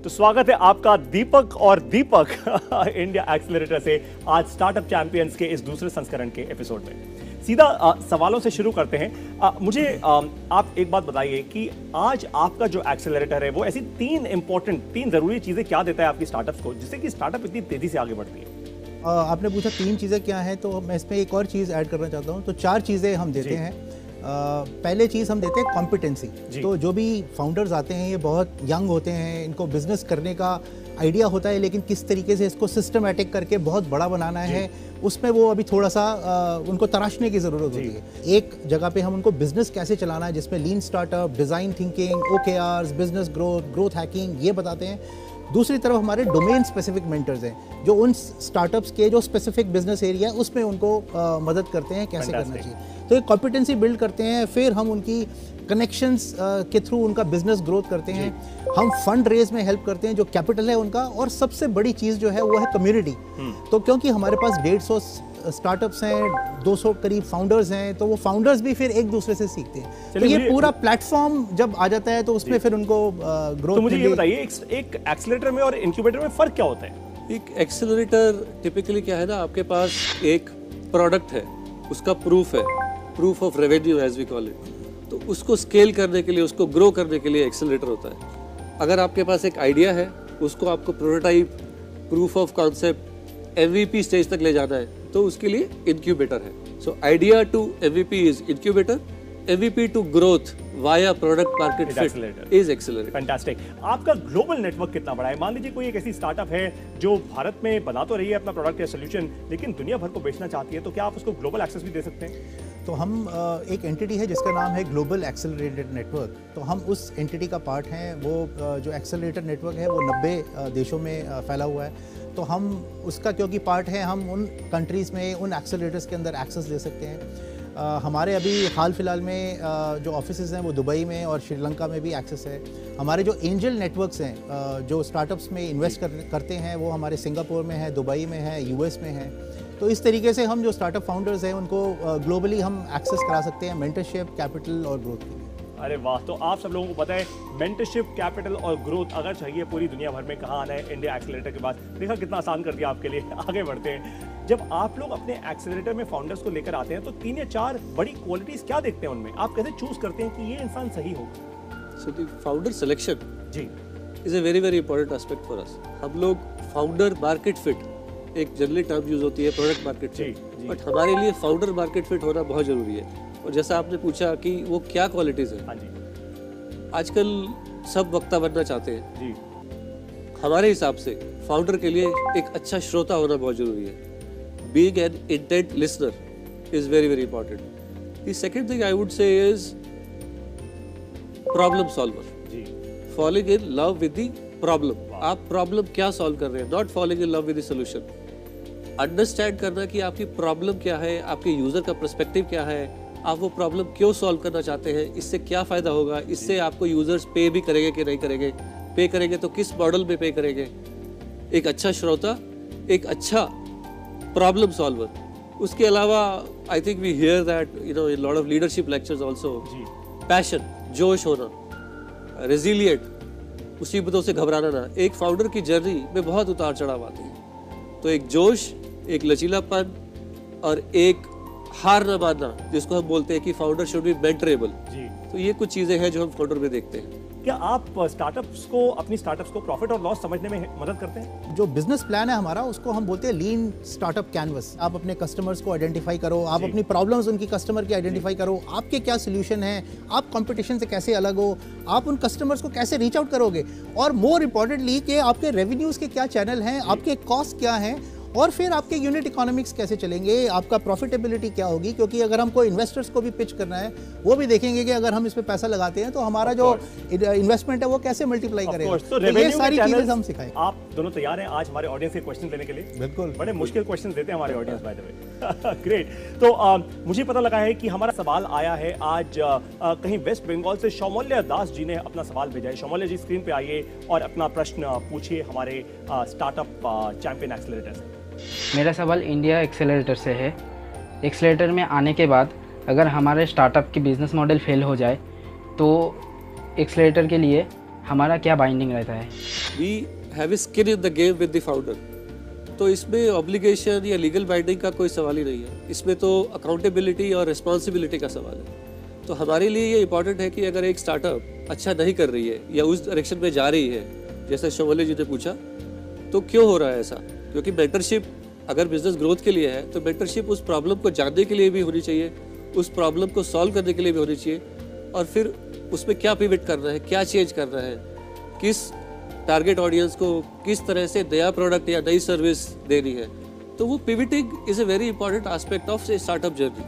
तो स्वागत है आपका दीपक और दीपक इंडिया एक्सेलरेटर से आज स्टार्टअप चैंपियंस के इस दूसरे संस्करण के एपिसोड में। सीधा सवालों से शुरू करते हैं। मुझे आप एक बात बताइए कि आज आपका जो एक्सेलरेटर है वो ऐसी तीन जरूरी चीजें क्या देता है आपकी स्टार्टअप्स को, जिससे कि स्टार्टअप इतनी तेजी से आगे बढ़ती है। आपने पूछा तीन चीज़ें क्या हैं, तो मैं इसमें एक और चीज़ ऐड करना चाहता हूँ। तो चार चीज़ें हम देते हैं। पहले चीज़ हम देते हैं कॉम्पिटेंसी। तो जो भी फाउंडर्स आते हैं ये बहुत यंग होते हैं, इनको बिजनेस करने का आइडिया होता है, लेकिन किस तरीके से इसको सिस्टमैटिक करके बहुत बड़ा बनाना है उसमें वो अभी थोड़ा सा उनको तराशने की ज़रूरत होती है। एक जगह पे हम उनको बिजनेस कैसे चलाना है, जिसमें लीन startup, design thinking, OKRs, business growth hacking ये बताते हैं। दूसरी तरफ हमारे डोमेन स्पेसिफिक मेंटर्स हैं जो उन स्टार्टअप्स के जो स्पेसिफिक बिजनेस एरिया है उसमें उनको मदद करते हैं कैसे करना चाहिए। तो एक कॉम्पिटेंसी बिल्ड करते हैं, फिर हम उनकी कनेक्शंस के थ्रू उनका बिजनेस ग्रोथ करते हैं। हम फंड रेज में हेल्प करते हैं, जो कैपिटल है उनका, और सबसे बड़ी चीज़ जो है वो है कम्युनिटी। तो क्योंकि हमारे पास 150 स्टार्टअप्स हैं, 200 करीब फाउंडर्स हैं, तो वो फाउंडर्स भी फिर एक दूसरे से सीखते हैं। तो ये पूरा प्लेटफॉर्म जब आ जाता है तो उसमें फिर उनको ग्रोथ। तो मुझे ये बताइए एक एक्सेलरेटर में और इंक्यूबेटर में फ़र्क क्या होता है? एक एक्सेलरेटर टिपिकली क्या है ना, आपके पास एक प्रोडक्ट है, उसका प्रूफ है, proof of revenue as we call it. तो उसको स्केल करने के लिए, उसको ग्रो करने के लिए एक्सेलरेटर होता है। अगर आपके पास एक आइडिया है, उसको आपको prototype, proof of concept, MVP stage तक ले जाना है, तो उसके लिए इंक्यूबेटर है। So idea to MVP is incubator, MVP to growth via product market fit is accelerator. Fantastic. आपका ग्लोबल नेटवर्क कितना बड़ा है? मान लीजिए कोई एक ऐसी स्टार्टअप है जो भारत में बना तो रही है अपना प्रोडक्ट या सोल्यूशन, लेकिन दुनिया भर को बेचना चाहती है, तो क्या आप उसको ग्लोबल एक्सेस भी दे सकते हैं? तो हम एक एंटिटी है जिसका नाम है ग्लोबल एक्सेलरेटर नेटवर्क। तो हम उस एंटिटी का पार्ट हैं। वो जो एक्सेलरेटर नेटवर्क है वो 90 देशों में फैला हुआ है। तो हम उसका क्योंकि पार्ट है, हम उन कंट्रीज़ में उन एक्सेलरेटर्स के अंदर एक्सेस दे सकते हैं। हमारे अभी हाल फिलहाल में जो ऑफिसेज़ हैं वो दुबई में और श्रीलंका में भी एक्सेस है। हमारे जो एंजल नेटवर्क्स हैं जो स्टार्टअप्स में इन्वेस्ट करते हैं वो हमारे सिंगापुर में है, दुबई में है, US में है। तो इस तरीके से हम जो स्टार्टअप फाउंडर्स हैं उनको ग्लोबली हम एक्सेस करा सकते हैं मेंटरशिप, कैपिटल और ग्रोथ के लिए। अरे वाह! तो आप सब लोगों को पता है मेंटरशिप, कैपिटल और ग्रोथ अगर चाहिए पूरी दुनिया भर में कहाँ आना है? इंडिया एक्सेलरेटर के पास। देखा कितना आसान कर दिया आपके लिए। आगे बढ़ते हैं। जब आप लोग अपने एक्सेलरेटर में फाउंडर्स को लेकर आते हैं तो 3 या 4 बड़ी क्वालिटीज क्या देखते हैं उनमें? आप कैसे चूज करते हैं कि ये इंसान सही होगा? सो द फाउंडर सिलेक्शन जी is a very important aspect for us. हम लोग फाउंडर मार्केट फिट, एक जनरली टर्म यूज होती है प्रोडक्ट मार्केट फिट, बट हमारे लिए फाउंडर मार्केट फिट होना बहुत जरूरी है। और जैसा आपने पूछा कि वो क्या क्वालिटीज है, हाँ जी। आजकल सब वक्ता बनना चाहते हैं जी। हमारे हिसाब से फाउंडर के लिए एक अच्छा श्रोता होना बहुत जरूरी है। Being an intent listener is very important. The second thing I would say is problem solver. जी। Falling in love with the problem. आप प्रॉब्लम क्या सॉल्व कर रहे हैं, not falling in love with the solution. Understand करना कि आपकी problem क्या है, आपके यूजर का पर्सपेक्टिव क्या है, आप वो प्रॉब्लम क्यों सॉल्व करना चाहते हैं, इससे क्या फ़ायदा होगा, इससे आपको यूज़र्स पे भी करेंगे कि नहीं करेंगे, पे करेंगे तो किस मॉडल में पे करेंगे। एक अच्छा श्रोता, एक अच्छा प्रॉब्लम सॉल्वर। उसके अलावा I think we hear that in lot of leadership lectures also, passion, जोश होना, रेजिलिएंट, मुसीबतों से घबराना ना। एक फाउंडर की जर्नी में बहुत उतार चढ़ाव आते हैं, तो एक जोश, एक लचीलापन और एक हार न मानना, जिसको हम बोलते हैं कि फाउंडर शुड बी मेंटरेबल। जी। तो ये कुछ चीजें हैं जो हम फाउंडर में देखते हैं। क्या आप अपनी स्टार्टअप्स को प्रॉफिट और लॉस समझने में मदद करते हैं? जो बिजनेस प्लान है हमारा उसको हम बोलते हैं लीन स्टार्टअप कैनवस। आप अपने कस्टमर्स को आइडेंटिफाई करो, आप अपनी प्रॉब्लम्स उनकी कस्टमर की आइडेंटिफाई करो, आपके क्या सोल्यूशन है, आप कंपटीशन से कैसे अलग हो, आप उन कस्टमर्स को कैसे रीच आउट करोगे, और मोर इम्पोर्टेंटली कि आपके रेवेन्यूज के क्या चैनल हैं, आपके कॉस्ट क्या हैं, और फिर आपके यूनिट इकोनॉमिक्स कैसे चलेंगे, आपका प्रॉफिटेबिलिटी क्या होगी। क्योंकि अगर हमको इन्वेस्टर्स को भी पिच करना है, वो भी देखेंगे कि अगर हम इस पे पैसा लगाते हैं तो हमारा जो इन्वेस्टमेंट है वो कैसे मल्टीप्लाई करेगा। तो ये सारी चीजें हम सिखाएं। आप दोनों तैयार हैं आज हमारे ऑडियंस के क्वेश्चन लेने के लिए? बिल्कुल। बड़े मुश्किल क्वेश्चन देते हैं हमारे audience, by the way. Great. तो मुझे पता लगा है कि हमारा सवाल आया है आज कहीं वेस्ट बंगाल से। शौमल्य दास जी ने अपना सवाल भेजा है। शौमल्य जी स्क्रीन पे आइए और अपना प्रश्न पूछिए हमारे स्टार्टअप चैंपियन एक्सेलरेटर से। मेरा सवाल इंडिया एक्सेलरेटर से है। एक्सेलरेटर में आने के बाद अगर हमारे स्टार्टअप की बिज़नेस मॉडल फेल हो जाए तो एक्सेलरेटर के लिए हमारा क्या बाइंडिंग रहता है? We have a skin in the game with the founder. तो इसमें ऑब्लिगेशन या लीगल बाइंडिंग का कोई सवाल ही नहीं है, इसमें तो अकाउंटेबिलिटी और रिस्पॉन्सिबिलिटी का सवाल है। तो हमारे लिए ये इंपॉर्टेंट है कि अगर एक स्टार्टअप अच्छा नहीं कर रही है या उस डायरेक्शन में जा रही है, जैसे शोले जी ने पूछा, तो क्यों हो रहा है ऐसा? क्योंकि मेंटरशिप अगर बिजनेस ग्रोथ के लिए है तो मेंटरशिप उस प्रॉब्लम को जानने के लिए भी होनी चाहिए, उस प्रॉब्लम को सॉल्व करने के लिए भी होनी चाहिए, और फिर उसमें क्या पिवट करना है, क्या चेंज करना है, किस टारगेट ऑडियंस को किस तरह से नया प्रोडक्ट या नई सर्विस देनी है। तो वो pivoting is a very important aspect of a startup journey.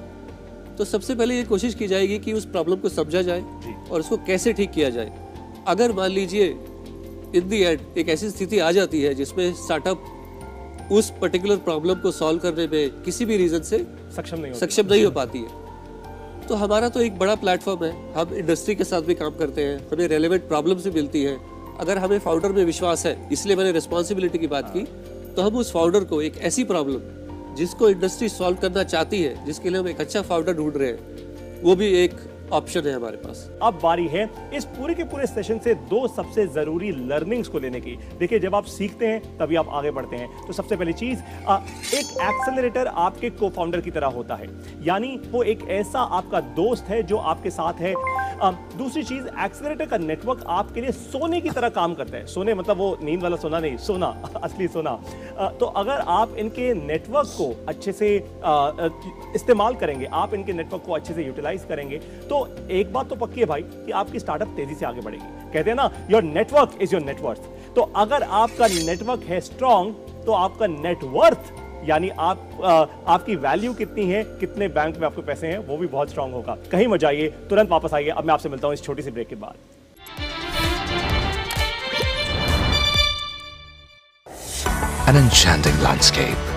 तो सबसे पहले ये कोशिश की जाएगी कि उस प्रॉब्लम को समझा जाए और उसको कैसे ठीक किया जाए। अगर मान लीजिए इन दी एंड एक ऐसी स्थिति आ जाती है जिसमें स्टार्टअप उस पर्टिकुलर प्रॉब्लम को सॉल्व करने में किसी भी रीज़न से सक्षम नहीं हो पाती है, तो हमारा तो एक बड़ा प्लेटफॉर्म है, हम इंडस्ट्री के साथ भी काम करते हैं, हमें रेलेवेंट प्रॉब्लम से मिलती है। अगर हमें फाउंडर में विश्वास है, इसलिए मैंने रिस्पॉन्सिबिलिटी की बात की, तो हम उस फाउंडर को एक ऐसी प्रॉब्लम जिसको इंडस्ट्री सॉल्व करना चाहती है, जिसके लिए हम एक अच्छा फाउंडर ढूंढ रहे हैं, वो भी एक ऑप्शन है हमारे पास। अब बारी है इस पूरे के पूरे सेशन से दो सबसे जरूरी लर्निंग्स को लेने की। देखिए, जब आप सीखते हैं तभी आप आगे बढ़ते हैं। तो सबसे पहली चीज, एक एक्सेलरेटर आपके को फाउंडर की तरह होता है, यानी वो एक ऐसा आपका दोस्त है जो आपके साथ है। दूसरी चीज, एक्सेलरेटर का नेटवर्क आपके लिए सोने की तरह काम करता है। सोने मतलब वो नींद वाला सोना नहीं, सोना असली सोना। तो अगर आप इनके नेटवर्क को अच्छे से इस्तेमाल करेंगे, आप इनके नेटवर्क को अच्छे से यूटिलाइज करेंगे, तो एक बात तो पक्की है भाई कि आपकी स्टार्टअप तेजी से आगे बढ़ेगी। कहते हैं ना, your network is your net worth. तो अगर आपका नेटवर्क है स्ट्रांग, तो आपका नेटवर्थ यानी आपकी वैल्यू कितनी है, कितने बैंक में आपके पैसे हैं, वो भी बहुत स्ट्रांग होगा। कहीं मत जाइए, तुरंत वापस आइए। अब मैं आपसे मिलता हूं इस छोटी सी ब्रेक के बाद। An enchanting landscape,